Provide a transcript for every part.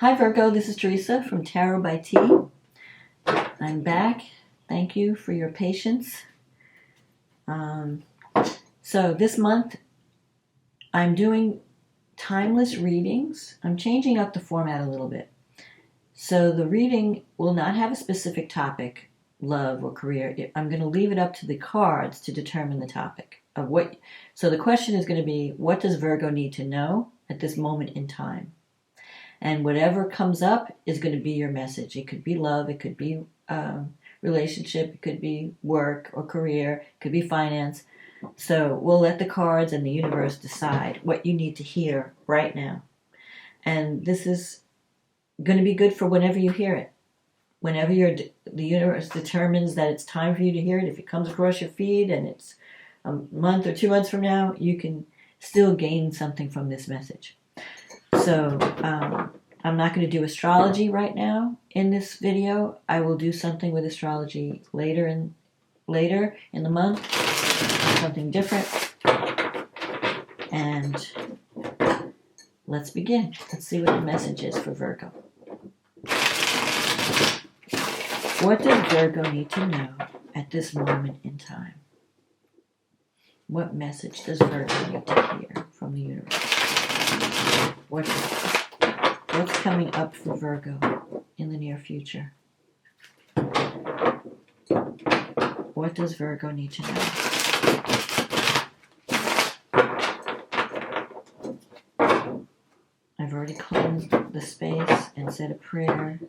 Hi Virgo, this is Teresa from Tarot by T. I'm back. Thank you for your patience. So this month I'm doing timeless readings. I'm changing up the format a little bit. So the reading will not have a specific topic, love or career. I'm going to leave it up to the cards to determine the topic of what. So the question is going to be, what does Virgo need to know at this moment in time? And whatever comes up is going to be your message. It could be love, it could be relationship, it could be work or career, it could be finance. So we'll let the cards and the universe decide what you need to hear right now. And this is going to be good for whenever you hear it. Whenever the universe determines that it's time for you to hear it, if it comes across your feed and it's a month or 2 months from now, you can still gain something from this message. So I'm not going to do astrology right now in this video. I will do something with astrology later in the month, something different. And let's begin. Let's see what the message is for Virgo. What does Virgo need to know at this moment in time? What message does Virgo need to hear from the universe? What's coming up for Virgo in the near future? What does Virgo need to know? I've already cleansed the space and said a prayer.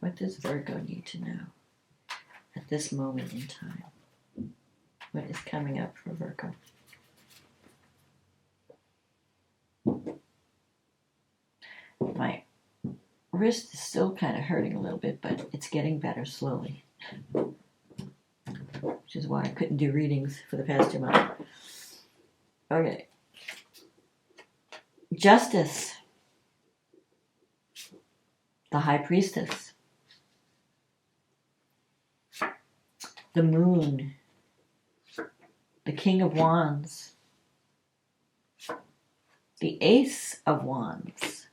What does Virgo need to know at this moment in time? What is coming up for Virgo? My wrist is still kind of hurting a little bit, but it's getting better slowly, which is why I couldn't do readings for the past 2 months. Okay. Justice. The High Priestess. The Moon, the King of Wands, the Ace of Wands,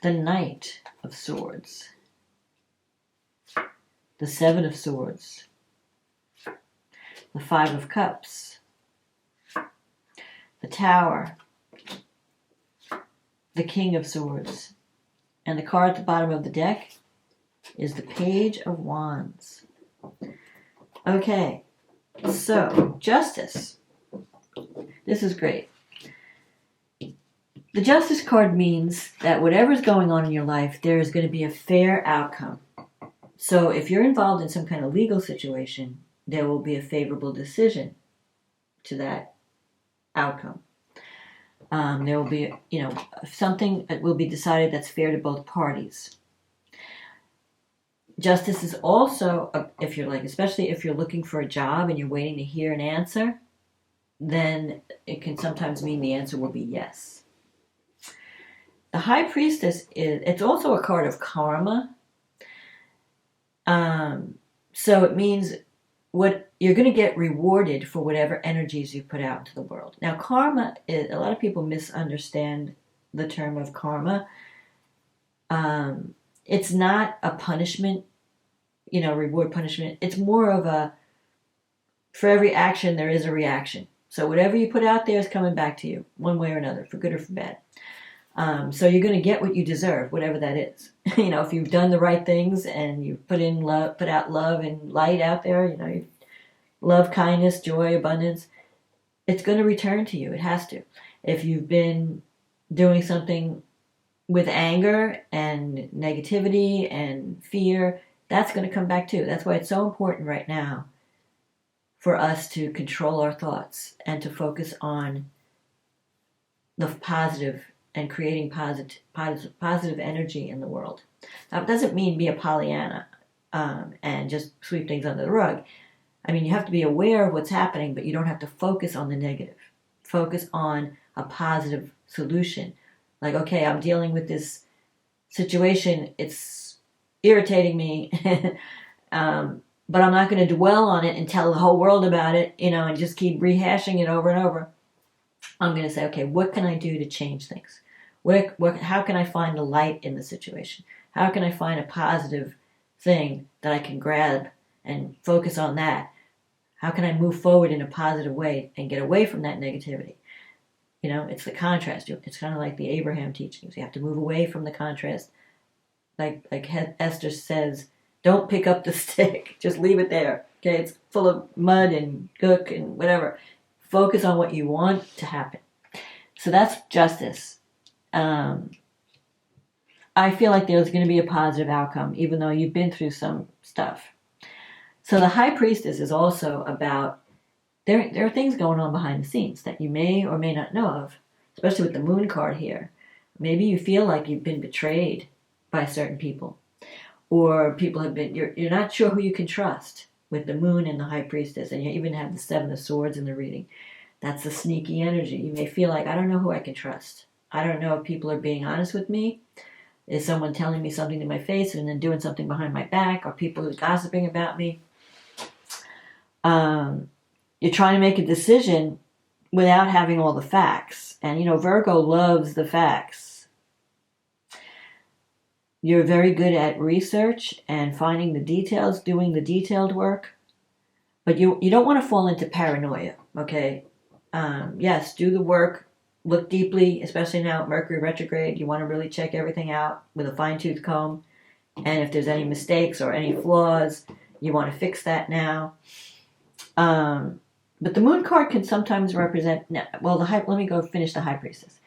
the Knight of Swords, the Seven of Swords, the Five of Cups, the Tower, the King of Swords, and the card at the bottom of the deck is the Page of Wands. Okay, so Justice. This is great. The Justice card means that whatever's going on in your life, there is going to be a fair outcome. So if you're involved in some kind of legal situation, there will be a favorable decision to that outcome. There will be, something that will be decided that's fair to both parties. Justice is also, especially if you're looking for a job and you're waiting to hear an answer, then it can sometimes mean the answer will be yes. The High Priestess it's also a card of karma. So it means what you're going to get rewarded for whatever energies you put out into the world. Now, karma a lot of people misunderstand the term of karma. It's not a punishment, reward punishment. It's more of for every action there is a reaction. So whatever you put out there is coming back to you, one way or another, for good or for bad. So you're going to get what you deserve, whatever that is. If you've done the right things and you put out love and light out there, love, kindness, joy, abundance, it's going to return to you. It has to. If you've been doing something with anger and negativity and fear, that's going to come back too. That's why it's so important right now for us to control our thoughts and to focus on the positive and creating positive energy in the world. Now, it doesn't mean be a Pollyanna and just sweep things under the rug. I mean, you have to be aware of what's happening, but you don't have to focus on the negative. Focus on a positive solution. Like, okay, I'm dealing with this situation, it's irritating me, but I'm not going to dwell on it and tell the whole world about it, and just keep rehashing it over and over. I'm going to say, okay, what can I do to change things? How can I find the light in the situation? How can I find a positive thing that I can grab and focus on that? How can I move forward in a positive way and get away from that negativity? It's the contrast. It's kind of like the Abraham teachings. You have to move away from the contrast. Like Esther says, don't pick up the stick. Just leave it there. Okay, it's full of mud and gook and whatever. Focus on what you want to happen. So that's justice. I feel like there's going to be a positive outcome, even though you've been through some stuff. So the High Priestess is also about, there are things going on behind the scenes that you may or may not know of, especially with the Moon card here. Maybe you feel like you've been betrayed by certain people, or people have been, you're not sure who you can trust with the Moon and the High Priestess, and you even have the Seven of Swords in the reading. That's the sneaky energy. You may feel like, I don't know who I can trust. I don't know if people are being honest with me. Is someone telling me something to my face and then doing something behind my back? Are people gossiping about me? You're trying to make a decision without having all the facts. And, Virgo loves the facts. You're very good at research and finding the details, doing the detailed work. But you don't want to fall into paranoia, okay? Yes, do the work. Look deeply, especially now at Mercury retrograde. You want to really check everything out with a fine-tooth comb. And if there's any mistakes or any flaws, you want to fix that now. But the Moon card can sometimes represent, let me go finish the High Priestess.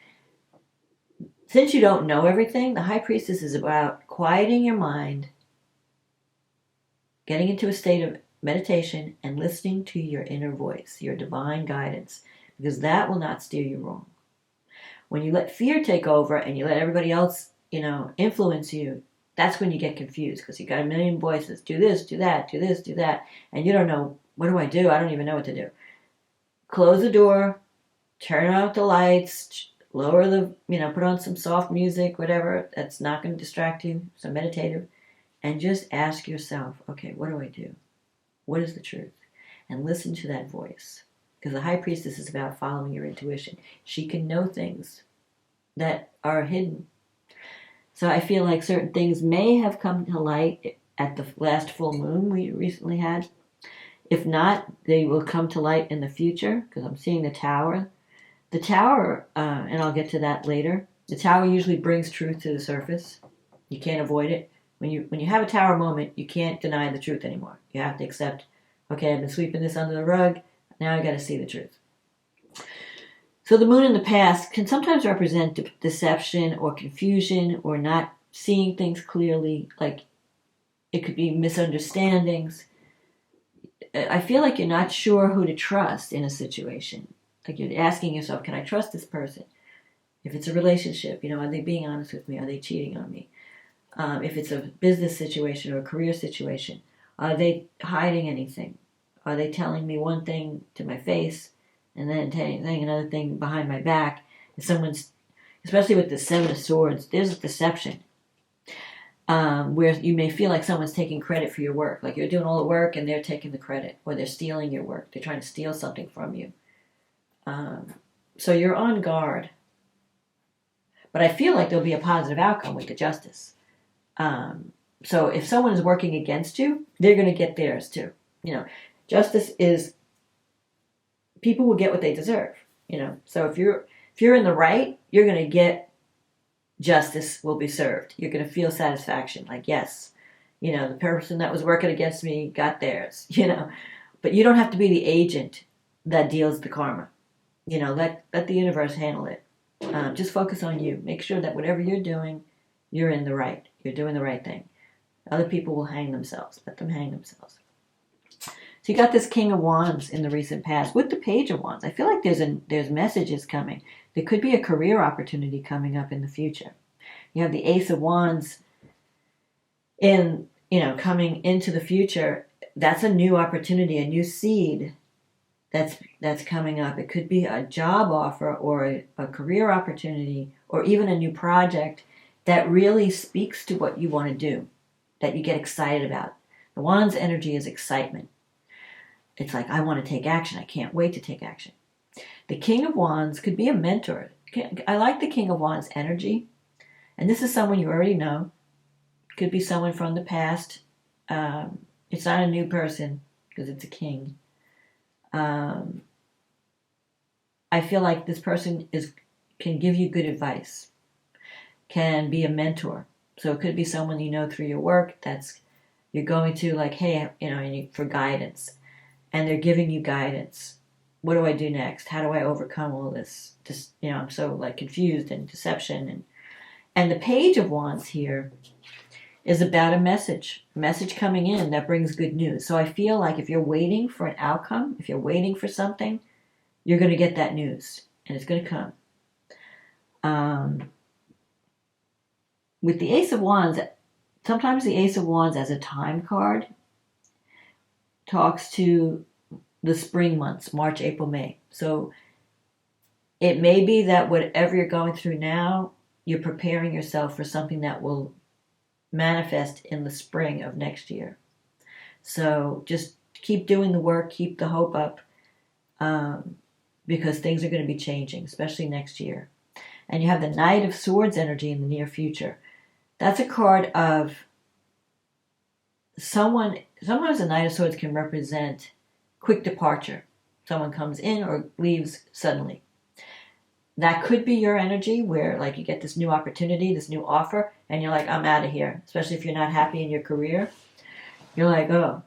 Since you don't know everything, the High Priestess is about quieting your mind, getting into a state of meditation, and listening to your inner voice, your divine guidance, because that will not steer you wrong. When you let fear take over and you let everybody else, influence you, that's when you get confused, because you got a million voices. Do this, do that, do this, do that. And you don't know, what do I do? I don't even know what to do. Close the door, turn out the lights, lower put on some soft music, whatever. That's not going to distract you, so meditative. And just ask yourself, okay, what do I do? What is the truth? And listen to that voice. Because the High Priestess is about following your intuition. She can know things that are hidden. So I feel like certain things may have come to light at the last full moon we recently had. If not, they will come to light in the future, because I'm seeing the Tower. The Tower, and I'll get to that later, the Tower usually brings truth to the surface. You can't avoid it. When you have a Tower moment, you can't deny the truth anymore. You have to accept, okay, I've been sweeping this under the rug. Now I got to see the truth. So the Moon in the past can sometimes represent deception or confusion or not seeing things clearly. Like it could be misunderstandings. I feel like you're not sure who to trust in a situation. Like you're asking yourself, can I trust this person? If it's a relationship, are they being honest with me? Are they cheating on me? If it's a business situation or a career situation, are they hiding anything? Are they telling me one thing to my face and then saying another thing behind my back? If someone's, especially with the Seven of Swords, there's a deception. Where you may feel like someone's taking credit for your work. Like you're doing all the work and they're taking the credit. Or they're stealing your work. They're trying to steal something from you. So you're on guard. But I feel like there'll be a positive outcome with the Justice. So if someone is working against you, they're going to get theirs too. Justice is, people will get what they deserve. So if you're in the right, you're going to get justice will be served. You're going to feel satisfaction. Like, yes, the person that was working against me got theirs, But you don't have to be the agent that deals the karma. Let the universe handle it. Just focus on you. Make sure that whatever you're doing, you're in the right. You're doing the right thing. Other people will hang themselves. Let them hang themselves. So you got this King of Wands in the recent past with the Page of Wands. I feel like there's messages coming. There could be a career opportunity coming up in the future. You have the Ace of Wands coming into the future. That's a new opportunity, a new seed that's coming up. It could be a job offer or a career opportunity or even a new project. that really speaks to what you want to do, that you get excited about. The Wands energy is excitement. It's like, I want to take action. I can't wait to take action. The King of Wands could be a mentor. I like the King of Wands energy. And this is someone you already know. Could be someone from the past. It's not a new person because it's a king. I feel like this person can give you good advice, can be a mentor. So it could be someone you know through your work you're going to like, hey, for guidance. And they're giving you guidance. What do I do next? How do I overcome all this? Just, I'm so like confused and deception. And the Page of Wands here is about a message coming in that brings good news. So I feel like if you're waiting for an outcome, if you're waiting for something, you're going to get that news, and it's going to come. With the Ace of Wands, sometimes the Ace of Wands as a time card talks to the spring months, March, April, May. So it may be that whatever you're going through now, you're preparing yourself for something that will manifest in the spring of next year. So just keep doing the work, keep the hope up, because things are going to be changing, especially next year. And you have the Knight of Swords energy in the near future. That's a card of sometimes the Knight of Swords can represent quick departure. Someone comes in or leaves suddenly. That could be your energy where like you get this new opportunity, this new offer, and you're like, I'm out of here. Especially if you're not happy in your career. You're like, oh,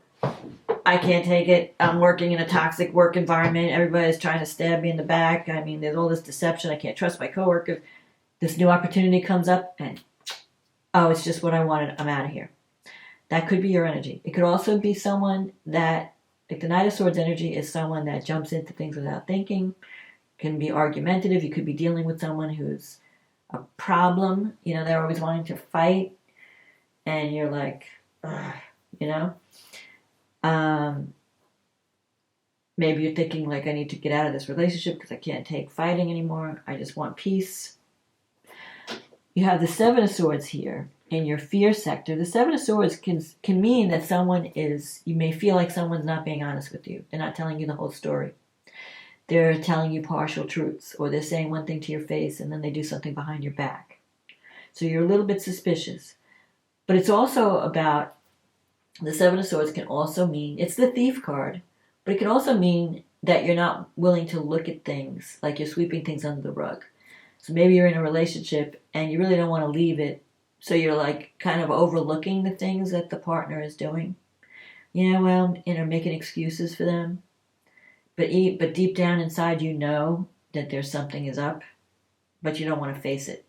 I can't take it. I'm working in a toxic work environment. Everybody's trying to stab me in the back. I mean, there's all this deception. I can't trust my coworkers. This new opportunity comes up and, oh, it's just what I wanted. I'm out of here. That could be your energy. It could also be someone that, like the Knight of Swords energy is someone that jumps into things without thinking, can be argumentative. You could be dealing with someone who's a problem. They're always wanting to fight. And you're like, ugh, maybe you're thinking like, I need to get out of this relationship because I can't take fighting anymore. I just want peace. You have the Seven of Swords here in your fear sector. The Seven of Swords can mean that you may feel like someone's not being honest with you. They're not telling you the whole story. They're telling you partial truths, or they're saying one thing to your face and then they do something behind your back. So you're a little bit suspicious. But it's also about, the Seven of Swords can also mean, it's the Thief card, but it can also mean that you're not willing to look at things, like you're sweeping things under the rug. So maybe you're in a relationship and you really don't want to leave it, so you're like kind of overlooking the things that the partner is doing. Making excuses for them. But deep down inside you know that there's something is up, but you don't want to face it.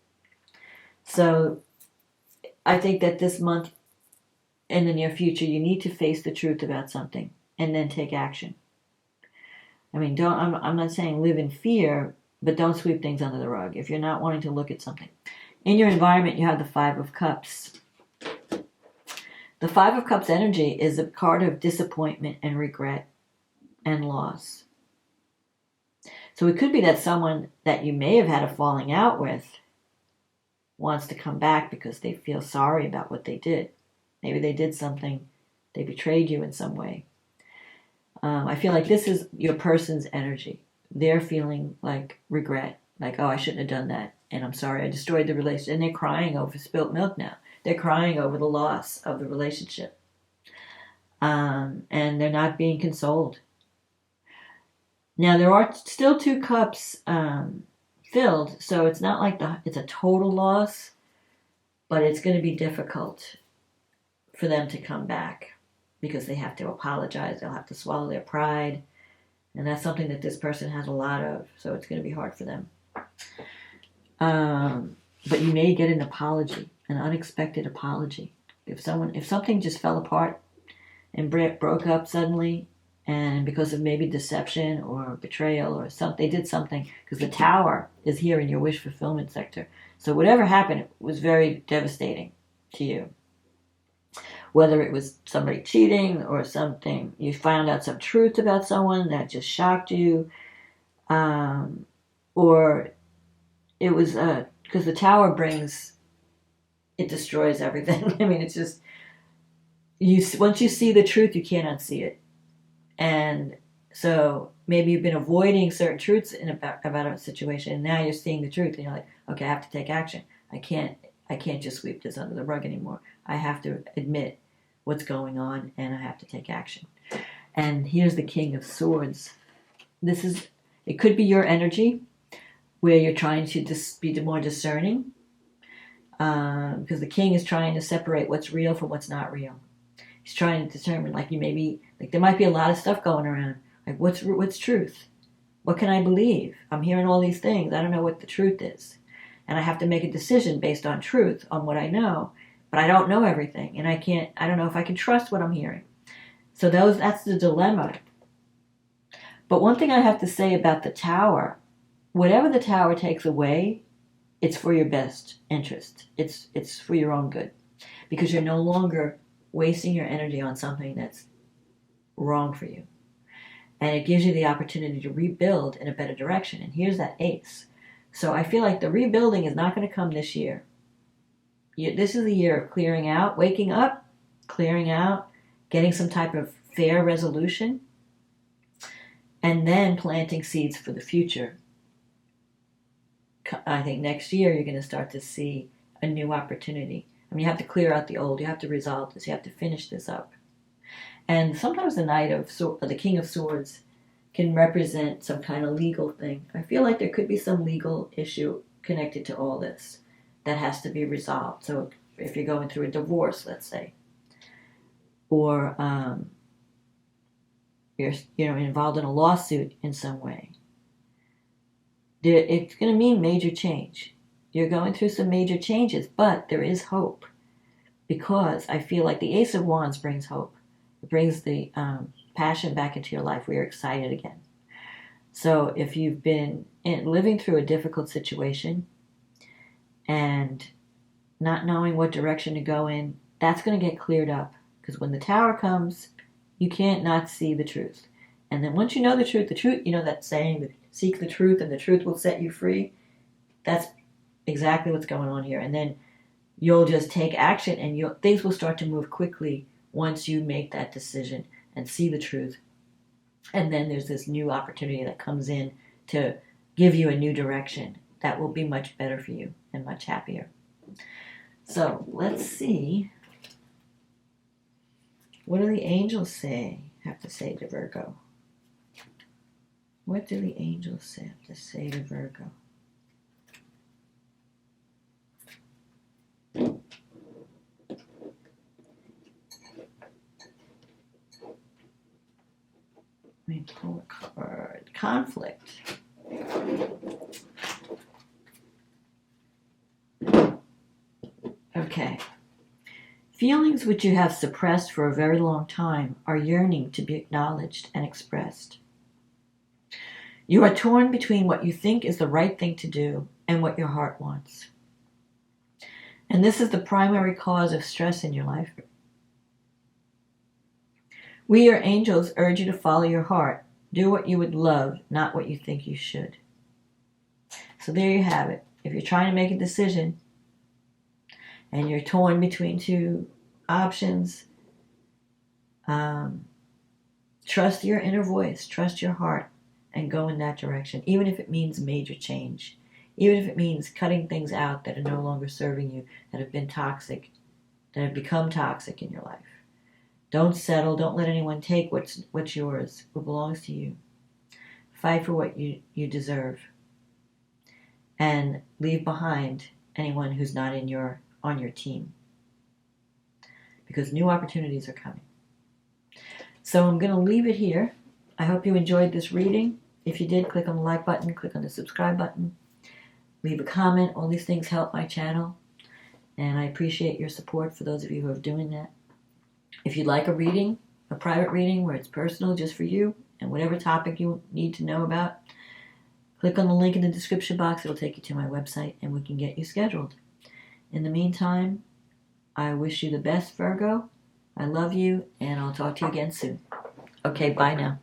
So I think that this month, in the near future, you need to face the truth about something and then take action. I mean, I'm not saying live in fear, but don't sweep things under the rug if you're not wanting to look at something. In your environment, you have the Five of Cups. The Five of Cups energy is a card of disappointment and regret and loss. So it could be that someone that you may have had a falling out with wants to come back because they feel sorry about what they did. Maybe they did something, they betrayed you in some way. I feel like this is your person's energy. They're feeling like regret, like, oh, I shouldn't have done that, and I'm sorry, I destroyed the relationship. And they're crying over spilt milk now. They're crying over the loss of the relationship. And they're not being consoled. Now, there are still 2 cups filled, so it's not like it's a total loss, but it's going to be difficult for them to come back because they have to apologize. They'll have to swallow their pride, and that's something that this person has a lot of, so it's going to be hard for them. But you may get an apology, an unexpected apology. If something just fell apart and broke up suddenly, and because of maybe deception or betrayal or something, they did something, because the Tower is here in your wish fulfillment sector. So whatever happened, it was very devastating to you. Whether it was somebody cheating or something, you found out some truth about someone that just shocked you, or it was because the Tower brings it destroys everything. I mean, it's just, once you see the truth, you can't unsee it. And so maybe you've been avoiding certain truths about a situation, and now you're seeing the truth, and you're like, okay, I have to take action. I can't just sweep this under the rug anymore. I have to admit what's going on, and I have to take action. And here's the King of Swords. It could be your energy, where you're trying to be more discerning, because the King is trying to separate what's real from what's not real. He's trying to determine, there might be a lot of stuff going around. Like, what's truth? What can I believe? I'm hearing all these things. I don't know what the truth is. And I have to make a decision based on truth, on what I know. But I don't know everything. And I don't know if I can trust what I'm hearing. So that's the dilemma. But one thing I have to say about the Tower, whatever the Tower takes away, it's for your best interest. It's for your own good. Because you're no longer wasting your energy on something that's wrong for you. And it gives you the opportunity to rebuild in a better direction. And here's that Ace. So I feel like the rebuilding is not going to come this year. This is the year of clearing out, waking up, clearing out, getting some type of fair resolution, and then planting seeds for the future. I think next year you're going to start to see a new opportunity. I mean, you have to clear out the old. You have to resolve this. You have to finish this up. And sometimes the King of Swords can represent some kind of legal thing. I feel like there could be some legal issue connected to all this that has to be resolved. So if you're going through a divorce, let's say, or you're involved in a lawsuit in some way, it's going to mean major change. You're going through some major changes, but there is hope, because I feel like the Ace of Wands brings hope. It brings the passion back into your life where you're excited again. So if you've been living through a difficult situation and not knowing what direction to go in, that's going to get cleared up. Because when the Tower comes, you can't not see the truth. And then once you know the truth, that saying, that seek the truth and the truth will set you free, that's exactly what's going on here. And then you'll just take action, and things will start to move quickly once you make that decision and see the truth. And then there's this new opportunity that comes in to give you a new direction that will be much better for you and much happier. So let's see. What do the angels have to say to Virgo? What do the angels have to say to Virgo? Let me pull a card. Conflict. Okay. Feelings which you have suppressed for a very long time are yearning to be acknowledged and expressed. You are torn between what you think is the right thing to do and what your heart wants. And this is the primary cause of stress in your life. We, your angels, urge you to follow your heart. Do what you would love, not what you think you should. So there you have it. If you're trying to make a decision and you're torn between two options, trust your inner voice, trust your heart, and go in that direction, even if it means major change, even if it means cutting things out that are no longer serving you, that have been toxic, that have become toxic in your life. Don't settle. Don't let anyone take what's yours, what belongs to you. Fight for what you deserve. And leave behind anyone who's not on your team. Because new opportunities are coming. So I'm going to leave it here. I hope you enjoyed this reading. If you did, click on the like button, click on the subscribe button, leave a comment. All these things help my channel. And I appreciate your support for those of you who are doing that. If you'd like a reading, a private reading where it's personal just for you and whatever topic you need to know about, click on the link in the description box. It'll take you to my website and we can get you scheduled. In the meantime, I wish you the best, Virgo. I love you, and I'll talk to you again soon. Okay, bye now.